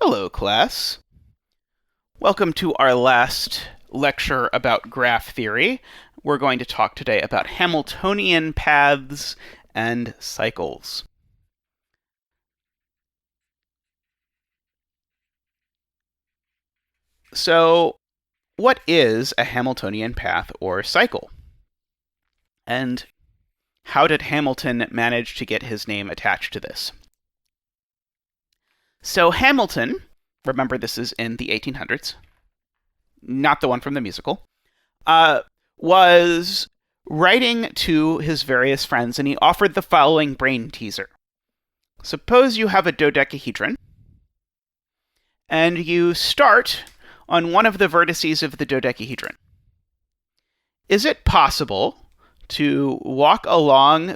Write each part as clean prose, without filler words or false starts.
Hello, class. Welcome to our last lecture about graph theory. We're going to talk today about Hamiltonian paths and cycles. So, what is a Hamiltonian path or cycle? And how did Hamilton manage to get his name attached to this? So Hamilton, remember this is in the 1800s, not the one from the musical, was writing to his various friends, and he offered the following brain teaser. Suppose you have a dodecahedron, and you start on one of the vertices of the dodecahedron. Is it possible to walk along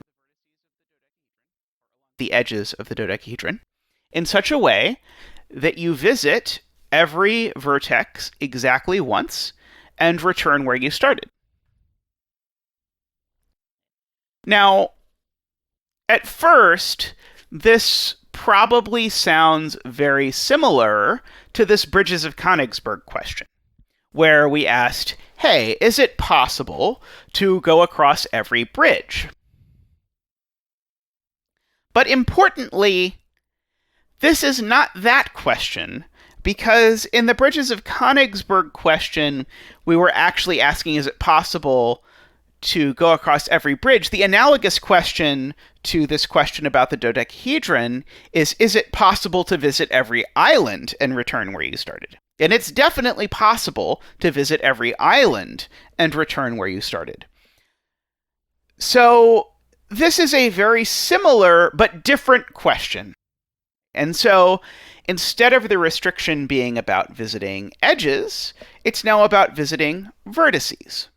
the edges of the dodecahedron in such a way that you visit every vertex exactly once and return where you started? Now, at first, this probably sounds very similar to this Bridges of Königsberg question, where we asked, hey, is it possible to go across every bridge? But importantly, this is not that question, because in the Bridges of Königsberg question, we were actually asking, is it possible to go across every bridge? The analogous question to this question about the dodecahedron is it possible to visit every island and return where you started? And it's definitely possible to visit every island and return where you started. So this is a very similar but different question. And so instead of the restriction being about visiting edges, it's now about visiting vertices.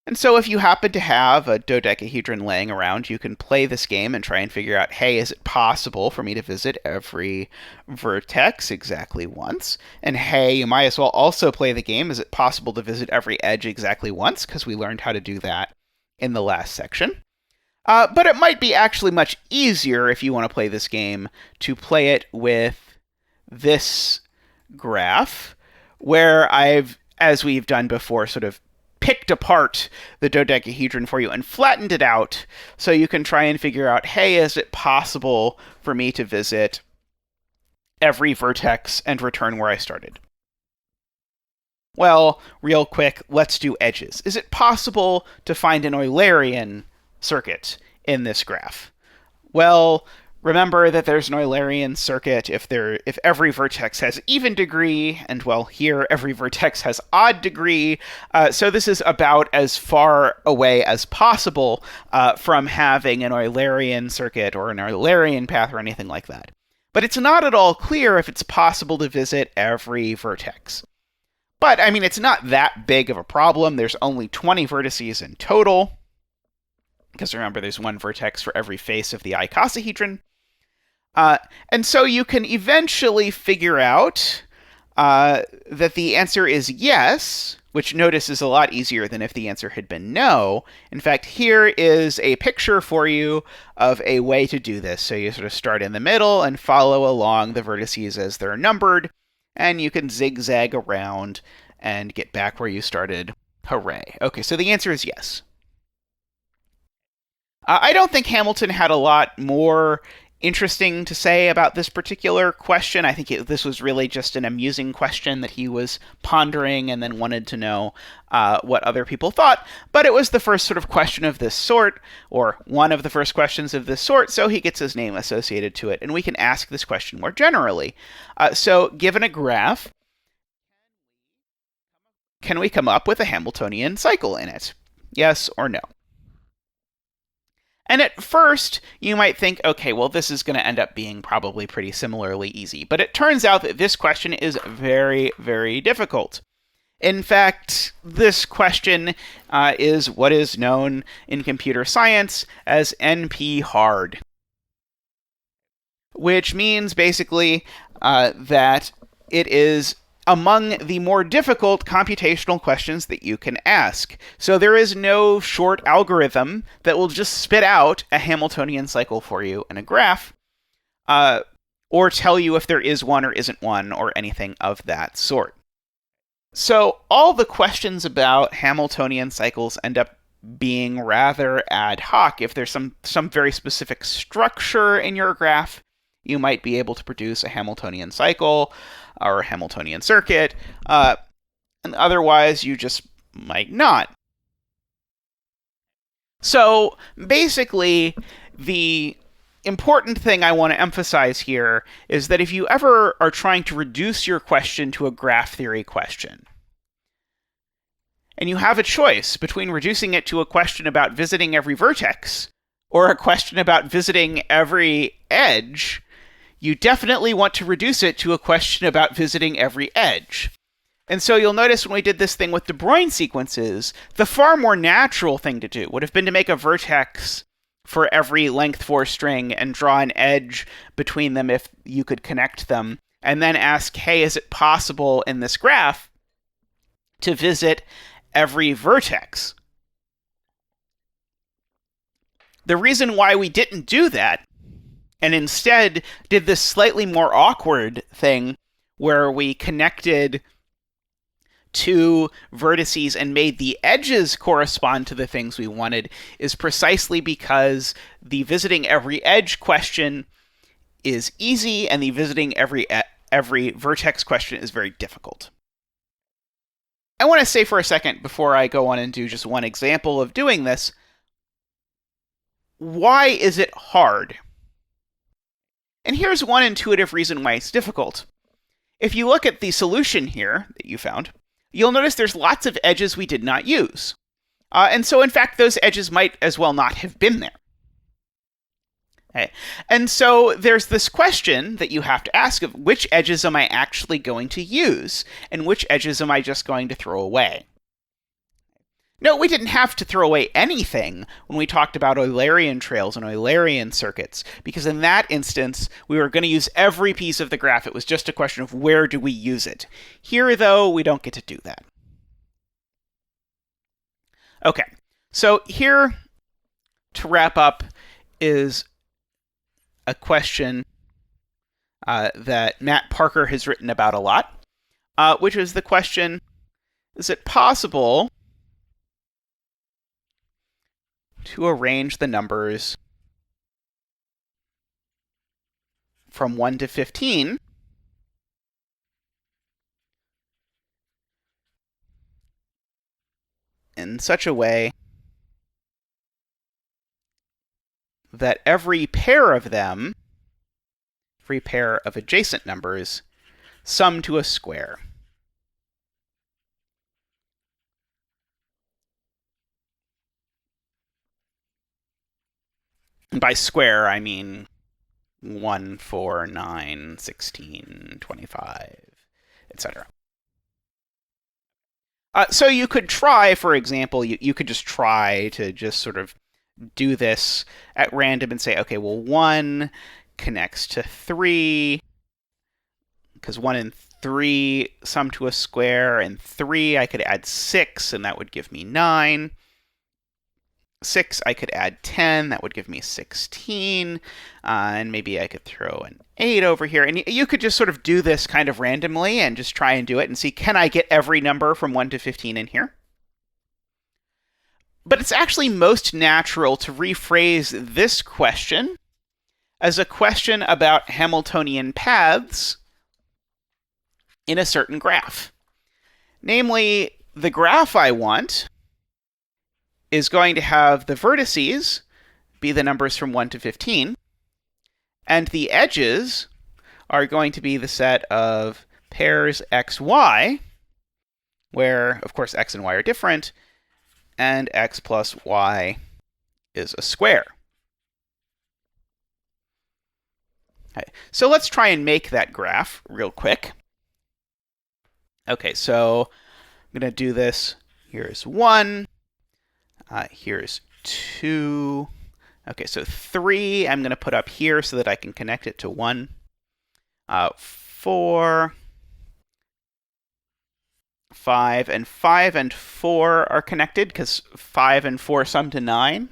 And so if you happen to have a dodecahedron laying around, you can play this game and try and figure out, hey, is it possible for me to visit every vertex exactly once? And hey, you might as well also play the game, is it possible to visit every edge exactly once? Because we learned how to do that in the last section. But it might be actually much easier if you want to play this game to play it with this graph, where I've, as we've done before, sort of picked apart the dodecahedron for you and flattened it out so you can try and figure out, hey, is it possible for me to visit every vertex and return where I started? Well, real quick, let's do edges. Is it possible to find an Eulerian circuit in this graph? Well, remember that there's an Eulerian circuit if every vertex has even degree, and well, here every vertex has odd degree. So this is about as far away as possible from having an Eulerian circuit or an Eulerian path or anything like that. But it's not at all clear if it's possible to visit every vertex. But, I mean, it's not that big of a problem. There's only 20 vertices in total, because remember, there's one vertex for every face of the icosahedron. And so you can eventually figure out that the answer is yes, which notice is a lot easier than if the answer had been no. In fact, here is a picture for you of a way to do this. So you sort of start in the middle and follow along the vertices as they're numbered, and you can zigzag around and get back where you started. Hooray. Okay, so the answer is yes. I don't think Hamilton had a lot more interesting to say about this particular question. I think this was really just an amusing question that he was pondering and then wanted to know what other people thought. But it was the first sort of question of this sort, or one of the first questions of this sort, so he gets his name associated to it. And we can ask this question more generally. So given a graph, can we come up with a Hamiltonian cycle in it? Yes or no? And at first, you might think, okay, well, this is going to end up being probably pretty similarly easy. But it turns out that this question is very, very difficult. In fact, this question is what is known in computer science as NP-hard, which means basically that it is among the more difficult computational questions that you can ask. So there is no short algorithm that will just spit out a Hamiltonian cycle for you in a graph. or tell you if there is one or isn't one, or anything of that sort. So all the questions about Hamiltonian cycles end up being rather ad hoc. If there's some very specific structure in your graph, you might be able to produce a Hamiltonian cycle or a Hamiltonian circuit, and otherwise you just might not. So basically, the important thing I want to emphasize here is that if you ever are trying to reduce your question to a graph theory question, and you have a choice between reducing it to a question about visiting every vertex or a question about visiting every edge, you definitely want to reduce it to a question about visiting every edge. And so you'll notice when we did this thing with de Broglie sequences, the far more natural thing to do would have been to make a vertex for every length 4 string and draw an edge between them if you could connect them, and then ask, hey, is it possible in this graph to visit every vertex? The reason why we didn't do that, and instead did this slightly more awkward thing where we connected two vertices and made the edges correspond to the things we wanted, is precisely because the visiting every edge question is easy and the visiting every vertex question is very difficult. I want to say for a second, before I go on and do just one example of doing this, why is it hard? And here's one intuitive reason why it's difficult. If you look at the solution here that you found, you'll notice there's lots of edges we did not use. And so, in fact, those edges might as well not have been there. Okay. And so there's this question that you have to ask of which edges am I actually going to use, and which edges am I just going to throw away? No, we didn't have to throw away anything when we talked about Eulerian trails and Eulerian circuits, because in that instance, we were going to use every piece of the graph. It was just a question of where do we use it. Here, though, we don't get to do that. Okay, so here, to wrap up, is a question that Matt Parker has written about a lot, which is the question, is it possible to arrange the numbers from 1 to 15 in such a way that every pair of them, every pair of adjacent numbers, sum to a square. And by square, I mean 1, 4, 9, 16, 25, etc. So you could try, for example, you could just try to just sort of do this at random and say, okay, well, 1 connects to 3, because 1 and 3 sum to a square, and 3 I could add 6, and that would give me 9. 6, I could add 10, that would give me 16, and maybe I could throw an 8 over here. And you could just sort of do this kind of randomly and just try and do it and see, can I get every number from 1 to 15 in here? But it's actually most natural to rephrase this question as a question about Hamiltonian paths in a certain graph. Namely, the graph I want is going to have the vertices be the numbers from 1 to 15, and the edges are going to be the set of pairs x, y, where, of course, x and y are different, and x plus y is a square. Okay, so let's try and make that graph real quick. Okay, so I'm going to do this. Here's 1. Here's 2. Okay, so 3 I'm going to put up here so that I can connect it to 1. 4, 5, and 5 and 4 are connected because 5 and 4 sum to 9.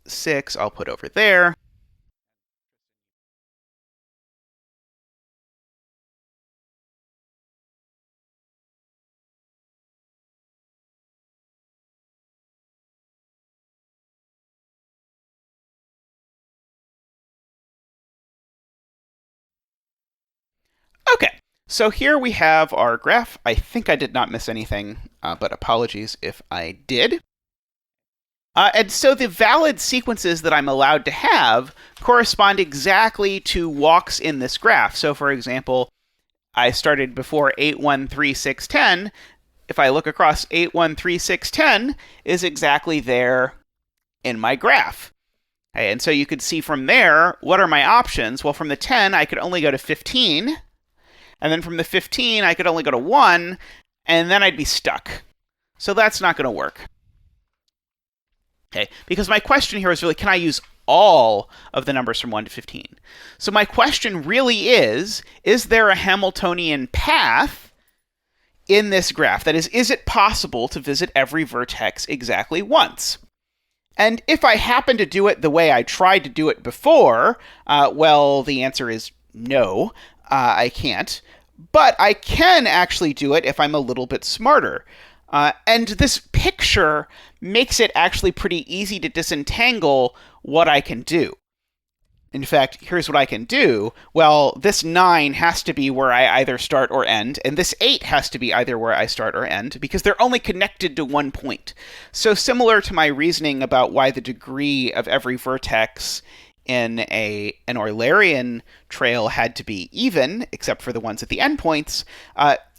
6 I'll put over there. Okay, so here we have our graph. I think I did not miss anything, but apologies if I did. And so the valid sequences that I'm allowed to have correspond exactly to walks in this graph. So for example, I started before 8, 1, 3, 6, 10. If I look across 8, 1, 3, 6, 10 is exactly there in my graph. Okay, and so you could see from there, what are my options? Well, from the 10, I could only go to 15. And then from the 15, I could only go to 1. And then I'd be stuck. So that's not going to work. Okay, because my question here is really, can I use all of the numbers from 1 to 15? So my question really is there a Hamiltonian path in this graph? That is it possible to visit every vertex exactly once? And if I happen to do it the way I tried to do it before, well, the answer is no, I can't. But I can actually do it if I'm a little bit smarter. And this picture makes it actually pretty easy to disentangle what I can do. In fact, here's what I can do. Well, this 9 has to be where I either start or end, and this 8 has to be either where I start or end, because they're only connected to one point. So similar to my reasoning about why the degree of every vertex in an Eulerian trail had to be even, except for the ones at the endpoints,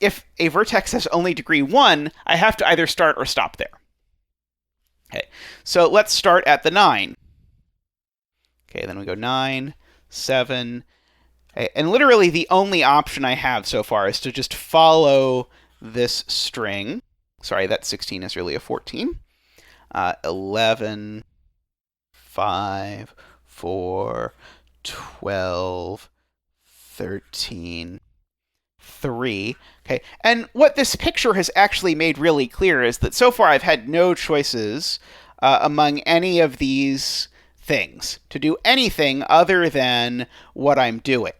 if a vertex has only degree 1, I have to either start or stop there. Okay, so let's start at the 9. Okay, then we go 9, 7. Okay, and literally the only option I have so far is to just follow this string. Sorry, that 16 is really a 14. 11, 5, 4, 12, 13, 3. Okay, and what this picture has actually made really clear is that so far I've had no choices among any of these things to do anything other than what I'm doing.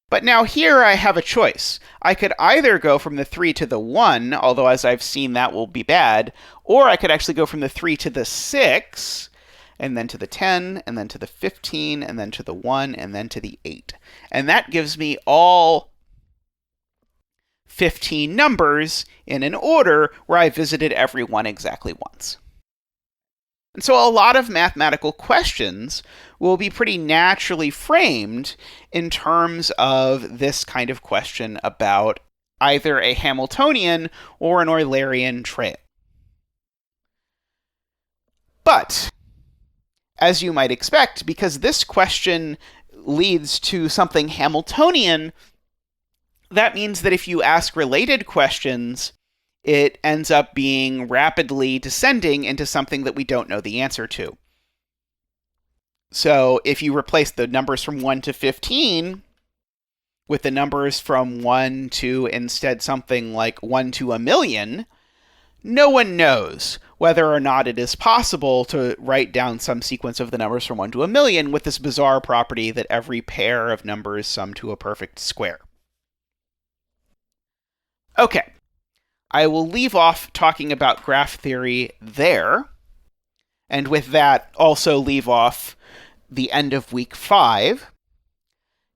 But now here I have a choice. I could either go from the 3 to the 1, although as I've seen that will be bad, or I could actually go from the 3 to the 6, and then to the 10, and then to the 15, and then to the 1, and then to the 8. And that gives me all 15 numbers in an order where I visited every one exactly once. And so a lot of mathematical questions will be pretty naturally framed in terms of this kind of question about either a Hamiltonian or an Eulerian trail. But, as you might expect, because this question leads to something Hamiltonian, that means that if you ask related questions, it ends up being rapidly descending into something that we don't know the answer to. So if you replace the numbers from 1 to 15 with the numbers from 1 to instead something like 1 to 1,000,000, no one knows whether or not it is possible to write down some sequence of the numbers from 1 to 1,000,000 with this bizarre property that every pair of numbers sum to a perfect square. Okay. I will leave off talking about graph theory there, and with that also leave off the end of week 5.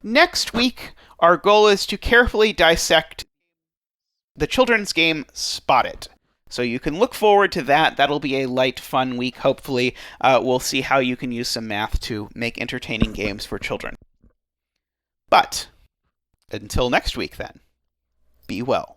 Next week, our goal is to carefully dissect the children's game Spot It. So you can look forward to that. That'll be a light, fun week, hopefully. We'll see how you can use some math to make entertaining games for children. But, until next week then, be well.